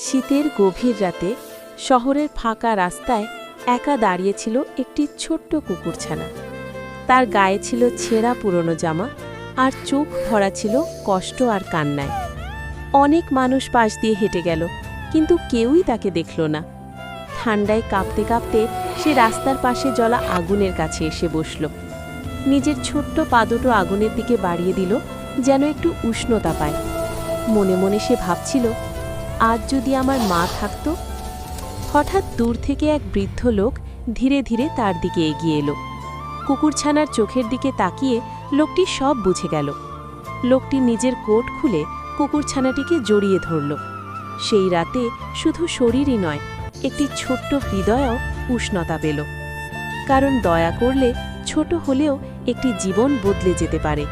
শীতের গভীর রাতে শহরের ফাঁকা রাস্তায় একা দাঁড়িয়েছিল একটি ছোট্ট কুকুরছানা। তার গায়ে ছিল ছেঁড়া পুরনো জামা, আর চোখ ভরা ছিল কষ্ট আর কান্নায়। অনেক মানুষ পাশ দিয়ে হেঁটে গেল, কিন্তু কেউই তাকে দেখল না। ঠান্ডায় কাঁপতে কাঁপতে সে রাস্তার পাশে জ্বলা আগুনের কাছে এসে বসল। নিজের ছোট্ট পা দুটো আগুনের দিকে বাড়িয়ে দিল, যেন একটু উষ্ণতা পায়। মনে মনে সে ভাবছিল, আজ যদি আমার মা থাকত। হঠাৎ দূর থেকে এক বৃদ্ধ লোক ধীরে ধীরে তার দিকে এগিয়ে এলো। কুকুরছানার চোখের দিকে তাকিয়ে লোকটি সব বুঝে গেল। লোকটি নিজের কোট খুলে কুকুরছানাটিকে জড়িয়ে ধরল। সেই রাতে শুধু শরীরই নয়, একটি ছোট্ট হৃদয়ও উষ্ণতা পেল। কারণ দয়া করলে ছোট হলেও একটি জীবন বদলে যেতে পারে।